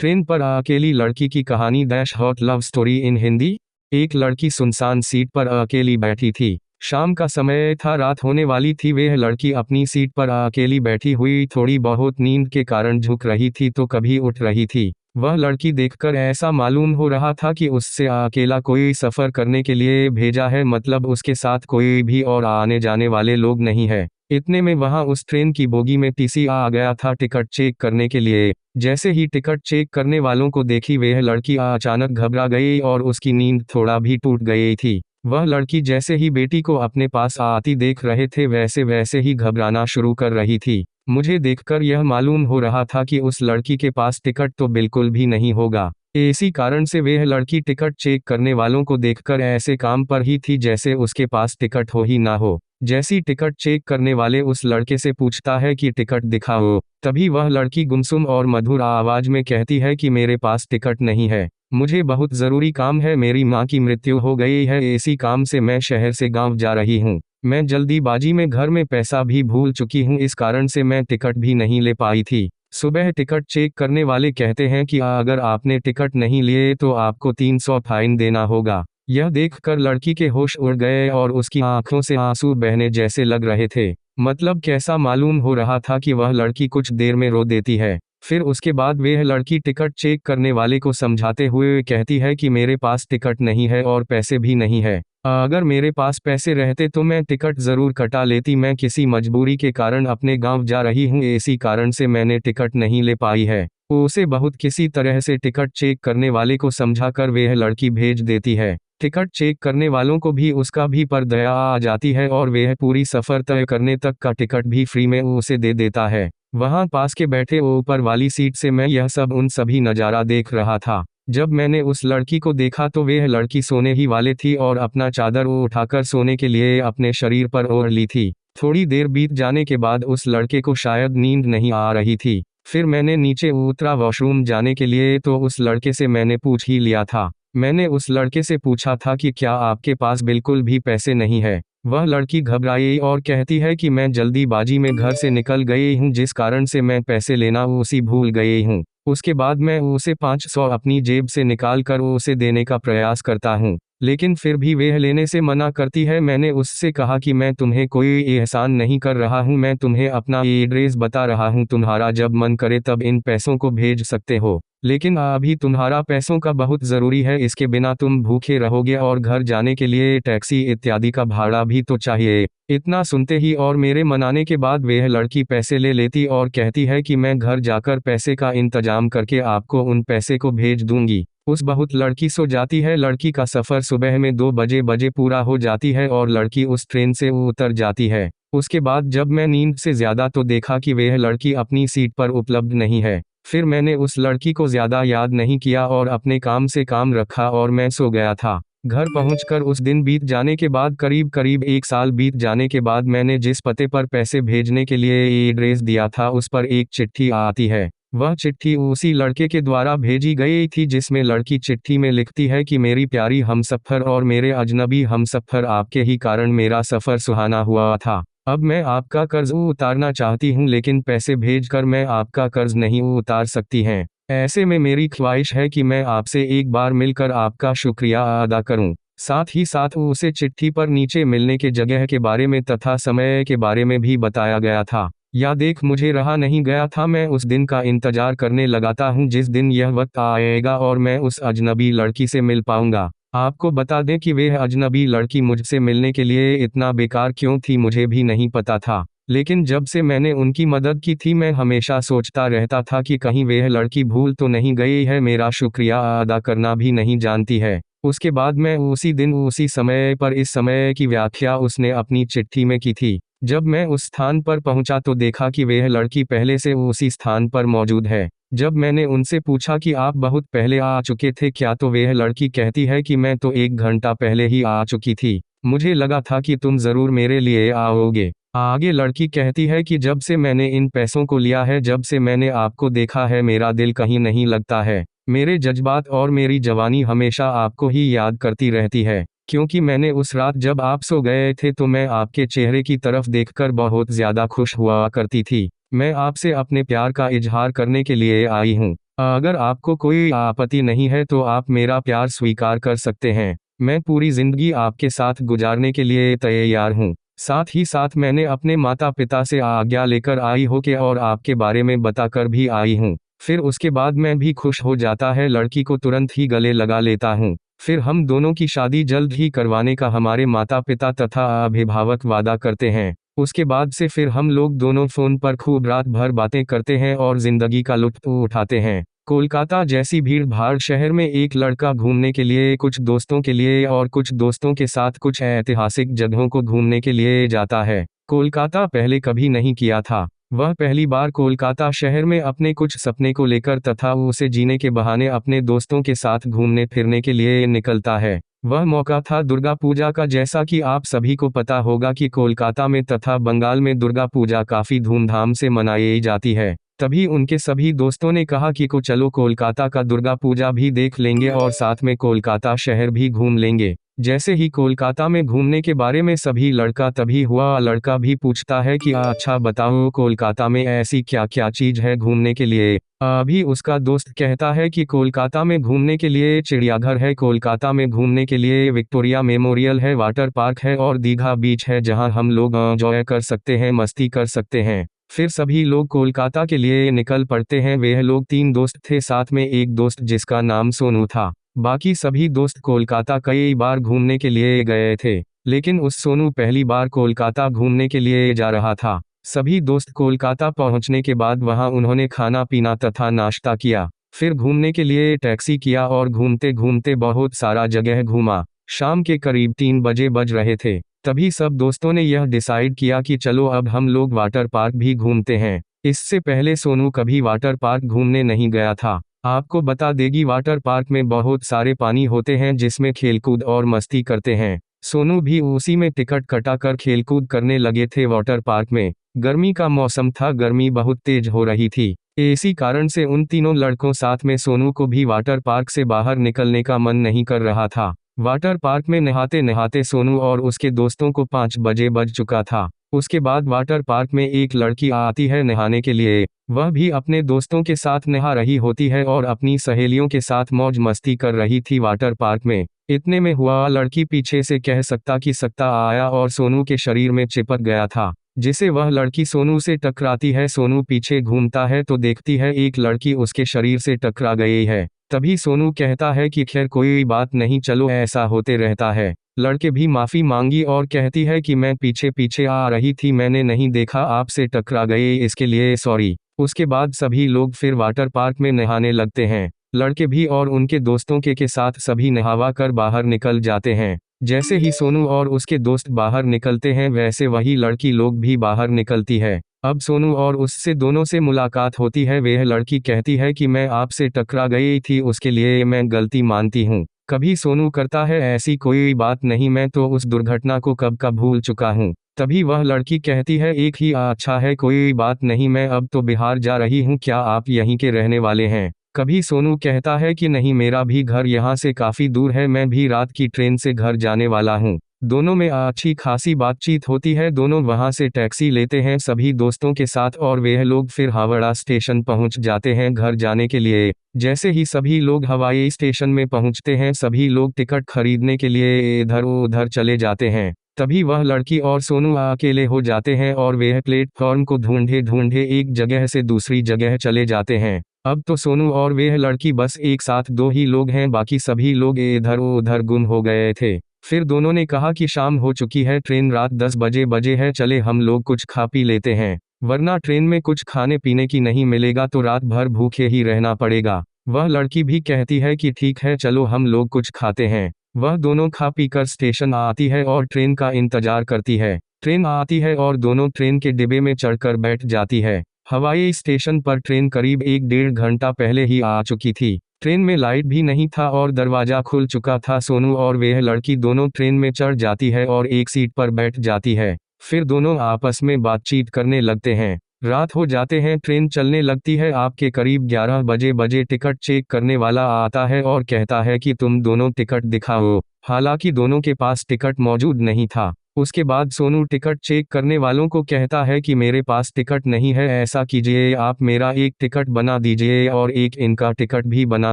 Train पर अकेली लड़की की कहानी dash hot love story in Hindi. एक लड़की सुनसान सीट पर अकेली बैठी थी। शाम का समय था, रात होने वाली थी। वह लड़की अपनी सीट पर अकेली बैठी हुई थोड़ी बहुत नींद के कारण झुक रही थी तो कभी उठ रही थी। वह लड़की देखकर ऐसा मालूम हो रहा था कि उससे अकेला कोई सफ़र करने के लिए भेजा है, मतलब उसके साथ कोई भी और आने जाने वाले लोग नहीं है। इतने में वहां उस ट्रेन की बोगी में टीसी आ गया था टिकट चेक करने के लिए। जैसे ही टिकट चेक करने वालों को देखी वह लड़की अचानक घबरा गई और उसकी नींद थोड़ा भी टूट गई थी। वह लड़की जैसे ही बेटी को अपने पास आती देख रहे थे वैसे वैसे ही घबराना शुरू कर रही थी। मुझे देखकर यह मालूम हो रहा था कि उस लड़की के पास टिकट तो बिल्कुल भी नहीं होगा। इसी कारण से वह लड़की टिकट चेक करने वालों को देखकर ऐसे काम पर ही थी जैसे उसके पास टिकट हो ही ना हो। जैसी टिकट चेक करने वाले उस लड़के से पूछता है कि टिकट दिखाओ, तभी वह लड़की गुमसुम और मधुर आवाज में कहती है कि मेरे पास टिकट नहीं है, मुझे बहुत ज़रूरी काम है, मेरी माँ की मृत्यु हो गई है, इसी काम से मैं शहर से गांव जा रही हूँ। मैं जल्दीबाजी में घर में पैसा भी भूल चुकी हूँ, इस कारण से मैं टिकट भी नहीं ले पाई थी। सुबह टिकट चेक करने वाले कहते हैं कि अगर आपने टिकट नहीं लिए तो आपको 300 फाइन देना होगा। यह देखकर लड़की के होश उड़ गए और उसकी आंखों से आंसू बहने जैसे लग रहे थे। मतलब कैसा मालूम हो रहा था कि वह लड़की कुछ देर में रो देती है। फिर उसके बाद वह लड़की टिकट चेक करने वाले को समझाते हुए कहती है कि मेरे पास टिकट नहीं है और पैसे भी नहीं है। अगर मेरे पास पैसे रहते तो मैं टिकट ज़रूर कटा लेती, मैं किसी मजबूरी के कारण अपने गांव जा रही हूँ, इसी कारण से मैंने टिकट नहीं ले पाई है। उसे बहुत किसी तरह से टिकट चेक करने वाले को समझाकर वह लड़की भेज देती है। टिकट चेक करने वालों को भी उसका भी पर दया आ जाती है और वह पूरी सफ़र तय करने तक का टिकट भी फ्री में उसे दे देता है। वहां पास के बैठे ऊपर वाली सीट से मैं यह सब उन सभी नज़ारा देख रहा था। जब मैंने उस लड़की को देखा तो वह लड़की सोने ही वाले थी और अपना चादर उठाकर सोने के लिए अपने शरीर पर ओढ़ ली थी। थोड़ी देर बीत जाने के बाद उस लड़के को शायद नींद नहीं आ रही थी। फिर मैंने नीचे उतरा वॉशरूम जाने के लिए तो उस लड़के से मैंने पूछ ही लिया था। मैंने उस लड़के से पूछा था कि क्या आपके पास बिल्कुल भी पैसे नहीं है। वह लड़की घबराई और कहती है कि मैं जल्दीबाजी में घर से निकल गई हूँ, जिस कारण से मैं पैसे लेना उसी भूल गई हूँ। उसके बाद मैं उसे 500 अपनी जेब से निकाल कर उसे देने का प्रयास करता हूँ, लेकिन फिर भी वह लेने से मना करती है। मैंने उससे कहा कि मैं तुम्हें कोई एहसान नहीं कर रहा हूँ, मैं तुम्हें अपना एड्रेस बता रहा हूँ, तुम्हारा जब मन करे तब इन पैसों को भेज सकते हो, लेकिन अभी तुम्हारा पैसों का बहुत ज़रूरी है, इसके बिना तुम भूखे रहोगे और घर जाने के लिए टैक्सी इत्यादि का भाड़ा भी तो चाहिए। इतना सुनते ही और मेरे मनाने के बाद वह लड़की पैसे ले लेती और कहती है कि मैं घर जाकर पैसे का इंतजाम करके आपको उन पैसे को भेज दूंगी। उस बहुत लड़की सो जाती है। लड़की का सफ़र सुबह में 2 बजे पूरा हो जाती है और लड़की उस ट्रेन से उतर जाती है। उसके बाद जब मैं नींद से ज़्यादा तो देखा कि वह लड़की अपनी सीट पर उपलब्ध नहीं है। फिर मैंने उस लड़की को ज़्यादा याद नहीं किया और अपने काम से काम रखा और मैं सो गया था। घर पहुंचकर उस दिन बीत जाने के बाद करीब करीब 1 साल बीत जाने के बाद मैंने जिस पते पर पैसे भेजने के लिए एड्रेस दिया था उस पर एक चिट्ठी आती है। वह चिट्ठी उसी लड़के के द्वारा भेजी गई थी जिसमें लड़की चिट्ठी में लिखती है कि मेरी प्यारी हमसफ़र और मेरे अजनबी हमसफ़र, आपके ही कारण मेरा सफ़र सुहाना हुआ था। अब मैं आपका कर्ज उतारना चाहती हूँ लेकिन पैसे भेजकर मैं आपका कर्ज नहीं उतार सकती हैं। ऐसे में मेरी ख्वाहिश है कि मैं आपसे एक बार मिलकर आपका शुक्रिया अदा करूं। साथ ही साथ उसे चिट्ठी पर नीचे मिलने के जगह के बारे में तथा समय के बारे में भी बताया गया था। या देख मुझे रहा नहीं गया था, मैं उस दिन का इंतजार करने लगाता हूँ जिस दिन यह वक्त आएगा और मैं उस अजनबी लड़की से मिल पाऊंगा। आपको बता दें कि वह अजनबी लड़की मुझसे मिलने के लिए इतना बेकार क्यों थी मुझे भी नहीं पता था, लेकिन जब से मैंने उनकी मदद की थी मैं हमेशा सोचता रहता था कि कहीं वह लड़की भूल तो नहीं गई है, मेरा शुक्रिया अदा करना भी नहीं जानती है। उसके बाद मैं उसी दिन उसी समय पर इस समय की व्याख्या उसने अपनी चिट्ठी में की थी। जब मैं उस स्थान पर पहुंचा तो देखा कि वह लड़की पहले से उसी स्थान पर मौजूद है। जब मैंने उनसे पूछा कि आप बहुत पहले आ चुके थे क्या, तो वह लड़की कहती है कि मैं तो 1 घंटा पहले ही आ चुकी थी, मुझे लगा था कि तुम ज़रूर मेरे लिए आओगे। आगे लड़की कहती है कि जब से मैंने इन पैसों को लिया है, जब से मैंने आपको देखा है, मेरा दिल कहीं नहीं लगता है। मेरे जज्बात और मेरी जवानी हमेशा आपको ही याद करती रहती है, क्योंकि मैंने उस रात जब आप सो गए थे तो मैं आपके चेहरे की तरफ देखकर बहुत ज़्यादा खुश हुआ करती थी। मैं आपसे अपने प्यार का इजहार करने के लिए आई हूँ। अगर आपको कोई आपत्ति नहीं है तो आप मेरा प्यार स्वीकार कर सकते हैं। मैं पूरी जिंदगी आपके साथ गुजारने के लिए तैयार हूँ। साथ ही साथ मैंने अपने माता पिता से आज्ञा लेकर आई हो के और आपके बारे में बताकर भी आई हूँ। फिर उसके बाद मैं भी खुश हो जाता है, लड़की को तुरंत ही गले लगा लेता हूँ। फिर हम दोनों की शादी जल्द ही करवाने का हमारे माता पिता तथा अभिभावक वादा करते हैं। उसके बाद से फिर हम लोग दोनों फोन पर खूब रात भर बातें करते हैं और जिंदगी का लुत्फ उठाते हैं। कोलकाता जैसी भीड़ भाड़ शहर में एक लड़का घूमने के लिए, कुछ दोस्तों के लिए और कुछ दोस्तों के साथ कुछ ऐतिहासिक जगहों को घूमने के लिए जाता है। कोलकाता पहले कभी नहीं किया था। वह पहली बार कोलकाता शहर में अपने कुछ सपने को लेकर तथा उसे जीने के बहाने अपने दोस्तों के साथ घूमने फिरने के लिए निकलता है। वह मौका था दुर्गा पूजा का। जैसा कि आप सभी को पता होगा कि कोलकाता में तथा बंगाल में दुर्गा पूजा काफ़ी धूमधाम से मनाई जाती है। तभी उनके सभी दोस्तों ने कहा कि को चलो कोलकाता का दुर्गा पूजा भी देख लेंगे और साथ में कोलकाता शहर भी घूम लेंगे। जैसे ही कोलकाता में घूमने के बारे में सभी लड़का तभी हुआ, लड़का भी पूछता है कि अच्छा बताओ कोलकाता में ऐसी क्या क्या चीज़ है घूमने के लिए। अभी उसका दोस्त कहता है कि कोलकाता में घूमने के लिए चिड़ियाघर है, कोलकाता में घूमने के लिए विक्टोरिया मेमोरियल है, वाटर पार्क है और दीघा बीच है जहां हम लोग एंजॉय कर सकते हैं, मस्ती कर सकते हैं। फिर सभी लोग कोलकाता के लिए निकल पड़ते हैं। वे लोग 3 दोस्त थे, साथ में एक दोस्त जिसका नाम सोनू था। बाकी सभी दोस्त कोलकाता कई बार घूमने के लिए गए थे, लेकिन उस सोनू पहली बार कोलकाता घूमने के लिए जा रहा था। सभी दोस्त कोलकाता पहुंचने के बाद वहां उन्होंने खाना पीना तथा नाश्ता किया। फिर घूमने के लिए टैक्सी किया और घूमते घूमते बहुत सारा जगह घूमा। शाम के करीब 3 बजे बज रहे थे। तभी सब दोस्तों ने यह डिसाइड किया कि चलो अब हम लोग वाटर पार्क भी घूमते हैं। इससे पहले सोनू कभी वाटर पार्क घूमने नहीं गया था। आपको बता देगी वाटर पार्क में बहुत सारे पानी होते हैं जिसमें खेलकूद और मस्ती करते हैं। सोनू भी उसी में टिकट कटाकर खेलकूद करने लगे थे वाटर पार्क में। गर्मी का मौसम था, गर्मी बहुत तेज हो रही थी। इसी कारण से उन तीनों लड़कों साथ में सोनू को भी वाटर पार्क से बाहर निकलने का मन नहीं कर रहा था। वाटर पार्क में नहाते नहाते सोनू और उसके दोस्तों को 5 बजे बज चुका था। उसके बाद वाटर पार्क में एक लड़की आती है नहाने के लिए। वह भी अपने दोस्तों के साथ नहा रही होती है और अपनी सहेलियों के साथ मौज मस्ती कर रही थी वाटर पार्क में। इतने में हुआ, लड़की पीछे से कह सकता आया और सोनू के शरीर में चिपक गया था, जिसे वह लड़की सोनू से टकराती है। सोनू पीछे घूमता है तो देखती है एक लड़की उसके शरीर से टकरा गई है। तभी सोनू कहता है कि खैर कोई बात नहीं, चलो ऐसा होते रहता है। लड़के भी माफ़ी मांगी और कहती है कि मैं पीछे पीछे आ रही थी, मैंने नहीं देखा आपसे टकरा गए, इसके लिए सॉरी। उसके बाद सभी लोग फिर वाटर पार्क में नहाने लगते हैं। लड़के भी और उनके दोस्तों के साथ सभी नहावा कर बाहर निकल जाते हैं। जैसे ही सोनू और उसके दोस्त बाहर निकलते हैं वैसे वही लड़की लोग भी बाहर निकलती है। अब सोनू और उससे दोनों से मुलाकात होती है। वह लड़की कहती है कि मैं आपसे टकरा गई थी, उसके लिए मैं गलती मानती हूँ। कभी सोनू करता है ऐसी कोई बात नहीं, मैं तो उस दुर्घटना को कब का भूल चुका हूँ। तभी वह लड़की कहती है एक ही अच्छा है, कोई बात नहीं, मैं अब तो बिहार जा रही हूँ, क्या आप यहीं के रहने वाले हैं? कभी सोनू कहता है कि नहीं, मेरा भी घर यहाँ से काफ़ी दूर है, मैं भी रात की ट्रेन से घर जाने वाला हूँ। दोनों में अच्छी खासी बातचीत होती है। दोनों वहां से टैक्सी लेते हैं सभी दोस्तों के साथ और वे लोग फिर हावड़ा स्टेशन पहुंच जाते हैं घर जाने के लिए। जैसे ही सभी लोग हवाई स्टेशन में पहुंचते हैं सभी लोग टिकट खरीदने के लिए इधर उधर चले जाते हैं। तभी वह लड़की और सोनू अकेले हो जाते हैं और वे प्लेटफॉर्म को ढूंढे ढूंढे एक जगह से दूसरी जगह चले जाते हैं। अब तो सोनू और वे लड़की बस एक साथ 2 ही लोग हैं, बाकी सभी लोग इधर उधर गुम हो गए थे। फिर दोनों ने कहा कि शाम हो चुकी है, ट्रेन रात 10 बजे है, चले हम लोग कुछ खा पी लेते हैं, वरना ट्रेन में कुछ खाने पीने की नहीं मिलेगा तो रात भर भूखे ही रहना पड़ेगा। वह लड़की भी कहती है कि ठीक है चलो हम लोग कुछ खाते हैं। वह दोनों खा पी कर स्टेशन आती है और ट्रेन का इंतजार करती है। ट्रेन आती है और दोनों ट्रेन के डिब्बे में चढ़कर बैठ जाती है। हवाई स्टेशन पर ट्रेन करीब 1-1.5 घंटा पहले ही आ चुकी थी। ट्रेन में लाइट भी नहीं था और दरवाजा खुल चुका था। सोनू और वह लड़की दोनों ट्रेन में चढ़ जाती है और एक सीट पर बैठ जाती है। फिर दोनों आपस में बातचीत करने लगते हैं। रात हो जाते हैं, ट्रेन चलने लगती है। आपके करीब 11 बजे टिकट चेक करने वाला आता है और कहता है कि तुम दोनों टिकट दिखाओ। हालांकि दोनों के पास टिकट मौजूद नहीं था। उसके बाद सोनू टिकट चेक करने वालों को कहता है कि मेरे पास टिकट नहीं है, ऐसा कीजिए आप मेरा एक टिकट बना दीजिए और एक इनका टिकट भी बना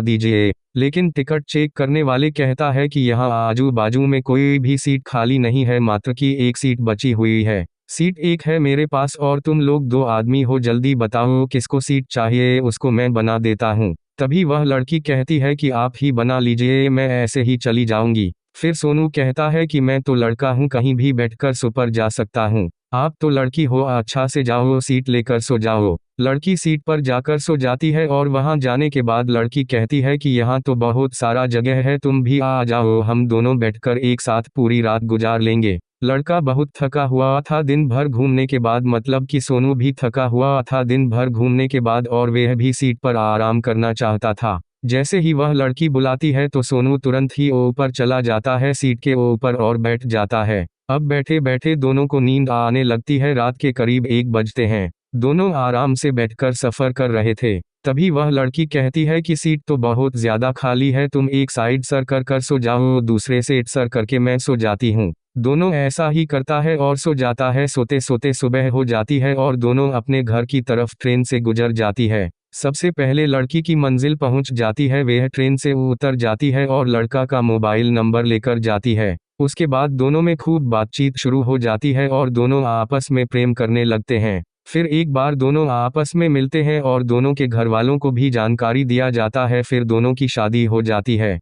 दीजिए। लेकिन टिकट चेक करने वाले कहता है कि यहाँ आजू बाजू में कोई भी सीट खाली नहीं है, मात्र की एक सीट बची हुई है। सीट एक है मेरे पास और तुम लोग 2 आदमी हो, जल्दी बताओ किसको सीट चाहिए, उसको मैं बना देता हूँ। तभी वह लड़की कहती है कि आप ही बना लीजिए, मैं ऐसे ही चली जाऊंगी। फिर सोनू कहता है कि मैं तो लड़का हूँ, कहीं भी बैठकर सो पर जा सकता हूँ। आप तो लड़की हो, अच्छा से जाओ, सीट लेकर सो जाओ। लड़की सीट पर जाकर सो जाती है और वहां जाने के बाद लड़की कहती है कि यहाँ तो बहुत सारा जगह है, तुम भी आ जाओ, हम दोनों बैठकर एक साथ पूरी रात गुजार लेंगे। लड़का बहुत थका हुआ था दिन भर घूमने के बाद, मतलब कि सोनू भी थका हुआ था दिन भर घूमने के बाद और वह भी सीट पर आराम करना चाहता था। जैसे ही वह लड़की बुलाती है तो सोनू तुरंत ही ऊपर चला जाता है सीट के ऊपर और बैठ जाता है। अब बैठे बैठे दोनों को नींद आने लगती है, रात के करीब 1 बजते हैं। दोनों आराम से बैठकर सफर कर रहे थे। तभी वह लड़की कहती है कि सीट तो बहुत ज्यादा खाली है, तुम एक साइड सर कर सो जाओ, दूसरे सेट सर करके मैं सो जाती हूँ। दोनों ऐसा ही करता है और सो जाता है। सोते सोते सुबह हो जाती है और दोनों अपने घर की तरफ ट्रेन से गुजर जाती है। सबसे पहले लड़की की मंजिल पहुंच जाती है, वह ट्रेन से उतर जाती है और लड़का का मोबाइल नंबर लेकर जाती है। उसके बाद दोनों में खूब बातचीत शुरू हो जाती है और दोनों आपस में प्रेम करने लगते हैं। फिर एक बार दोनों आपस में मिलते हैं और दोनों के घर वालों को भी जानकारी दिया जाता है, फिर दोनों की शादी हो जाती है।